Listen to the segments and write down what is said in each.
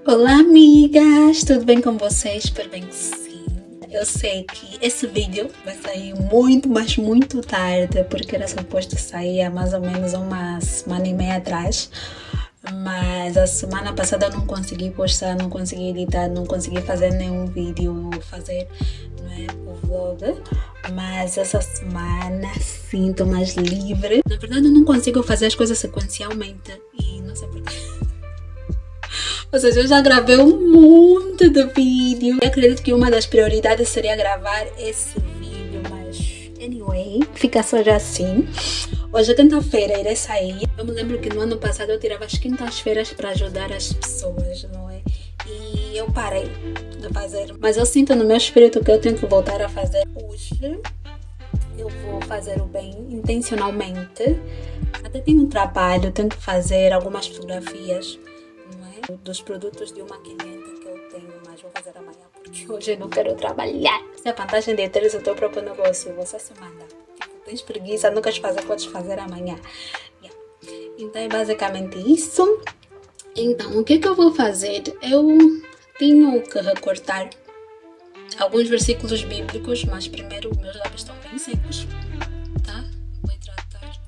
Olá amigas, tudo bem com vocês? Espero bem que sim. Eu sei que esse vídeo vai sair muito, mas muito tarde, porque era suposto sair há mais ou menos uma semana e meia atrás. Mas a semana passada eu não consegui postar, não consegui editar, não consegui fazer nenhum vídeo, fazer o vlog. Mas essa semana sinto mais livre. Na verdade eu não consigo fazer as coisas sequencialmente e não sei porquê. Ou seja, eu já gravei um monte de vídeo. Eu acredito que uma das prioridades seria gravar esse vídeo, mas anyway, fica só já assim. Hoje é quinta-feira, irei sair. Eu me lembro que no ano passado eu tirava as quintas-feiras para ajudar as pessoas, não é? E eu parei de fazer. Mas eu sinto no meu espírito que eu tenho que voltar a fazer hoje. Eu vou fazer o bem intencionalmente. Até tenho um trabalho, tenho que fazer algumas fotografias dos produtos de uma cliente que eu tenho, mas vou fazer amanhã porque hoje eu não quero trabalhar. Essa é a vantagem de ter o teu próprio negócio, você se manda. Tipo, tens preguiça, não queres fazer, podes fazer amanhã. Yeah. Então é basicamente isso. Então, o que é que eu vou fazer? Eu tenho que recortar alguns versículos bíblicos, mas primeiro meus lábios estão bem secos, tá? Vou tratar.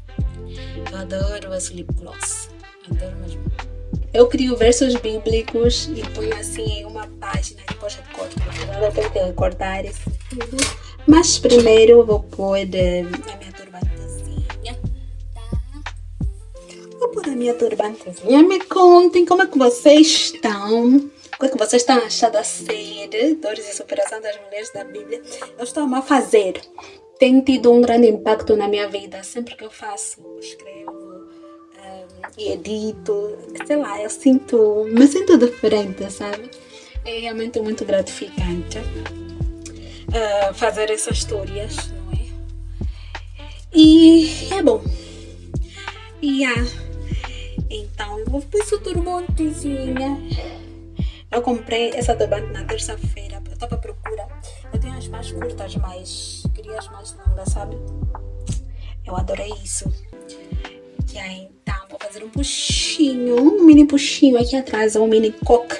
Eu adoro esse lip gloss, adoro mesmo. Eu crio versos bíblicos e ponho assim em uma página e depois recorto. Agora eu tenho que recortar isso tudo. Mas primeiro eu vou pôr a minha turbantezinha. Tá? Vou pôr a minha turbantezinha. Me contem como é que vocês estão. O que é que vocês estão achando da série Dores e Superação das Mulheres da Bíblia? Eu estou a fazer. Tem tido um grande impacto na minha vida. Sempre que eu faço, escrevo e edito, sei lá, me sinto diferente, sabe? É realmente muito gratificante fazer essas histórias, não é? E é bom. Então, eu vou pôr essa turbantezinha. Eu comprei essa turbante na terça-feira, eu estava à procura. Eu tenho as mais curtas, mas queria as mais longas, sabe? Eu adorei isso. E aí, então, vou fazer um mini puxinho aqui atrás, ou um mini coque,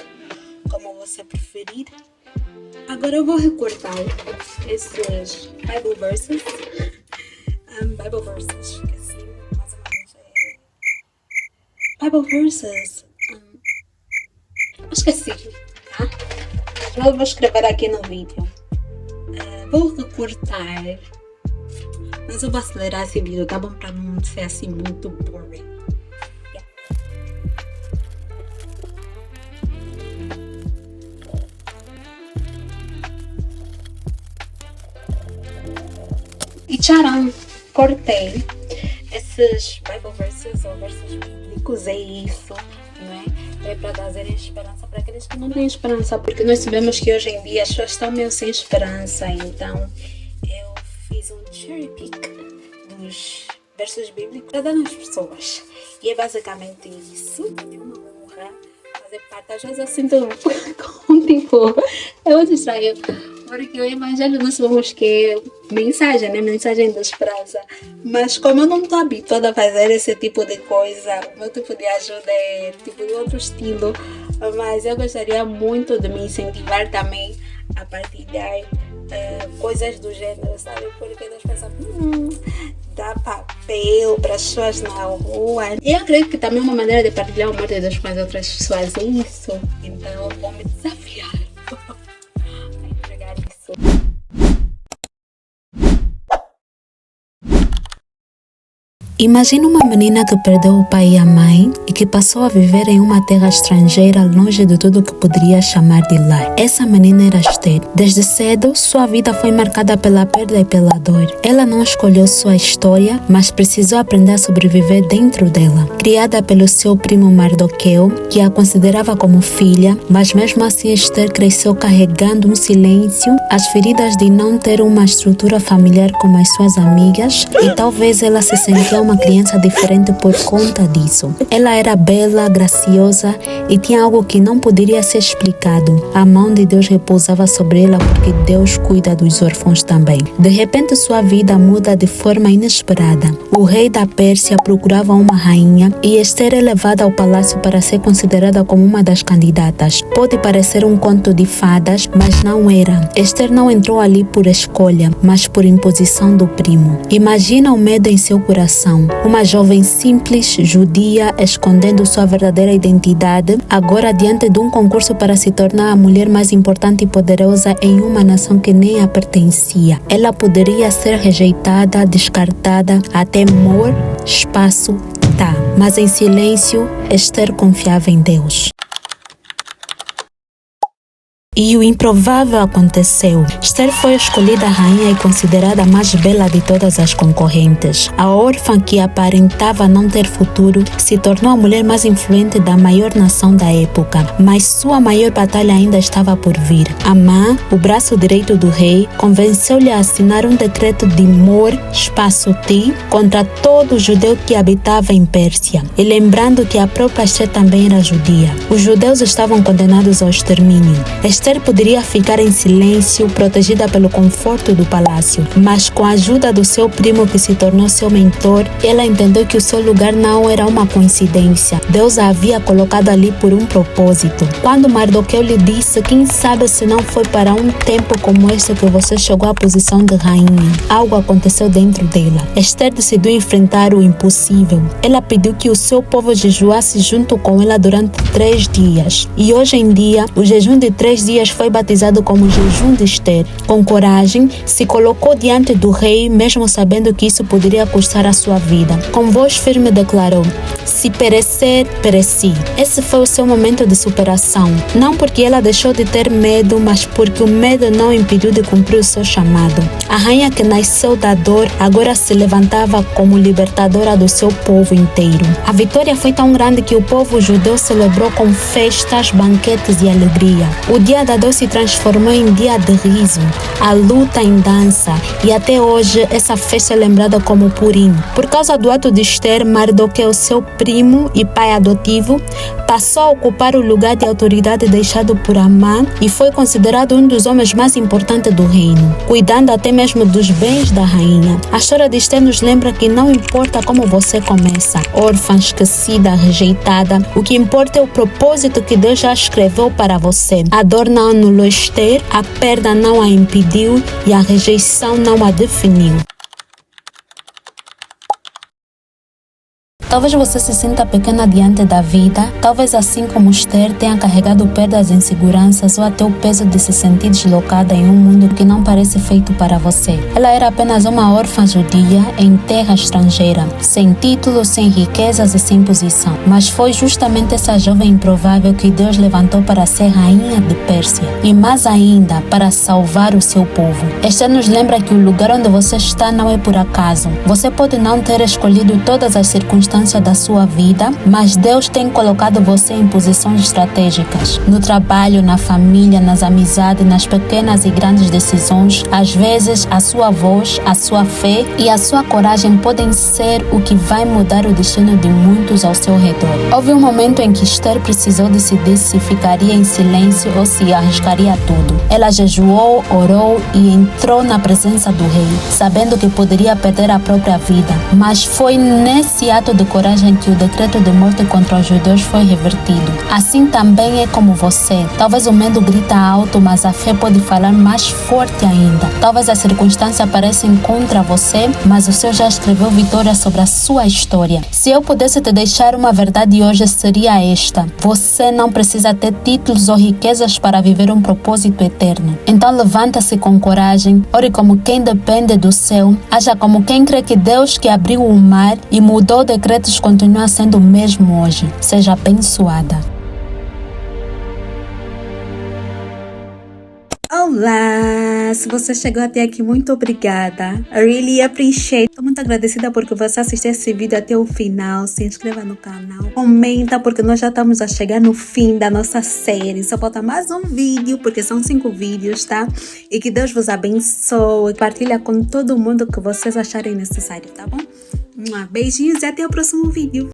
como você preferir. Agora eu vou recortar esses Bible verses. Esqueci, mais ou menos. Bible verses. Esqueci, tá? Mas eu vou escrever aqui no vídeo. Vou recortar. Mas eu vou acelerar esse vídeo, tá bom? Pra não ser assim muito boring. Yeah. E tcharam! Cortei esses Bible verses ou versos bíblicos, é isso, né? É para trazer esperança para aqueles que não têm esperança, porque nós sabemos que hoje em dia as pessoas estão meio sem esperança, então eu fiz um cherry pick dos versos bíblicos para dar nas pessoas. E é basicamente isso. É uma honra fazer parte. Às vezes eu sinto tipo, é muito estranho, porque o evangelho nós sabemos que é mensagem, né? Mensagem de esperança. Mas como eu não estou habituada a fazer esse tipo de coisa, o meu tipo de ajuda é tipo de outro estilo. Mas eu gostaria muito de me incentivar também a partilhar coisas do gênero, sabe? Porque as pessoas dá papel para as pessoas na rua. Eu acredito que também é uma maneira de partilhar o amor de Deus com as outras pessoas. É isso. Então eu vou me desafiar a entregar isso. Imagina uma menina que perdeu o pai e a mãe e que passou a viver em uma terra estrangeira longe de tudo que poderia chamar de lar. Essa menina era Esther. Desde cedo, sua vida foi marcada pela perda e pela dor. Ela não escolheu sua história, mas precisou aprender a sobreviver dentro dela. Criada pelo seu primo Mardoqueu, que a considerava como filha, mas mesmo assim Esther cresceu carregando um silêncio, as feridas de não ter uma estrutura familiar como as suas amigas, e talvez ela se sentia uma criança diferente por conta disso. Ela era bela, graciosa e tinha algo que não poderia ser explicado. A mão de Deus repousava sobre ela porque Deus cuida dos órfãos também. De repente, sua vida muda de forma inesperada. O rei da Pérsia procurava uma rainha e Esther é levada ao palácio para ser considerada como uma das candidatas. Pode parecer um conto de fadas, mas não era. Esther não entrou ali por escolha, mas por imposição do primo. Imagina o medo em seu coração. Uma jovem simples, judia, escondendo sua verdadeira identidade, agora diante de um concurso para se tornar a mulher mais importante e poderosa em uma nação que nem a pertencia. Ela poderia ser rejeitada, descartada, até morrer, espaço, tá. Mas em silêncio, Esther confiava em Deus. E o improvável aconteceu. Esther foi escolhida rainha e considerada a mais bela de todas as concorrentes. A órfã que aparentava não ter futuro se tornou a mulher mais influente da maior nação da época. Mas sua maior batalha ainda estava por vir. Amã, o braço direito do rei, convenceu-lhe a assinar um decreto de mor, espaço ti, contra todo judeu que habitava em Pérsia. E lembrando que a própria Esther também era judia. Os judeus estavam condenados ao extermínio. Esther poderia ficar em silêncio, protegida pelo conforto do palácio, mas com a ajuda do seu primo que se tornou seu mentor, ela entendeu que o seu lugar não era uma coincidência. Deus a havia colocado ali por um propósito. Quando Mardoqueu lhe disse: quem sabe se não foi para um tempo como este que você chegou à posição de rainha, algo aconteceu dentro dela. Esther decidiu enfrentar o impossível. Ela pediu que o seu povo jejuasse junto com ela durante 3 dias. E hoje em dia, o jejum de 3 dias foi batizado como jejum de Esther. Com coragem, se colocou diante do rei, mesmo sabendo que isso poderia custar a sua vida. Com voz firme declarou: se perecer, pereci. Esse foi o seu momento de superação. Não porque ela deixou de ter medo, mas porque o medo não impediu de cumprir o seu chamado. A rainha que nasceu da dor agora se levantava como libertadora do seu povo inteiro. A vitória foi tão grande que o povo judeu celebrou com festas, banquetes e alegria. O dia da dor se transformou em dia de riso, a luta em dança, e até hoje essa festa é lembrada como Purim. Por causa do ato de Esther, Mardoqueu, seu primo e pai adotivo, passou a ocupar o lugar de autoridade deixado por Amã e foi considerado um dos homens mais importantes do reino, cuidando até mesmo dos bens da rainha. A história de Esther nos lembra que não importa como você começa, órfã, esquecida, rejeitada, o que importa é o propósito que Deus já escreveu para você. A dor não anulou Esther, a perda não a impediu e a rejeição não a definiu. Talvez você se sinta pequena diante da vida, talvez assim como Esther tenha carregado perdas e inseguranças ou até o peso de se sentir deslocada em um mundo que não parece feito para você. Ela era apenas uma órfã judia em terra estrangeira, sem título, sem riquezas e sem posição. Mas foi justamente essa jovem improvável que Deus levantou para ser rainha de Pérsia e mais ainda para salvar o seu povo. Esther nos lembra que o lugar onde você está não é por acaso. Você pode não ter escolhido todas as circunstâncias da sua vida, mas Deus tem colocado você em posições estratégicas. No trabalho, na família, nas amizades, nas pequenas e grandes decisões, às vezes a sua voz, a sua fé e a sua coragem podem ser o que vai mudar o destino de muitos ao seu redor. Houve um momento em que Esther precisou decidir se ficaria em silêncio ou se arriscaria tudo. Ela jejuou, orou e entrou na presença do rei, sabendo que poderia perder a própria vida. Mas foi nesse ato de coragem que o decreto de morte contra os judeus foi revertido. Assim também é como você. Talvez o medo grita alto, mas a fé pode falar mais forte ainda. Talvez as circunstâncias pareçam contra você, mas o Senhor já escreveu vitória sobre a sua história. Se eu pudesse te deixar uma verdade hoje, seria esta: você não precisa ter títulos ou riquezas para viver um propósito eterno. Então levanta-se com coragem, ore como quem depende do céu, haja como quem crê que Deus que abriu o mar e mudou o decreto continua sendo o mesmo hoje. Seja abençoada. Olá! Se você chegou até aqui, muito obrigada. I really appreciate. Estou muito agradecida porque você assistiu esse vídeo até o final. Se inscreva no canal. Comenta porque nós já estamos a chegar no fim da nossa série. Só falta mais um vídeo porque são 5 vídeos, tá? E que Deus vos abençoe. Partilha com todo mundo que vocês acharem necessário, tá bom? Beijinhos e até o próximo vídeo.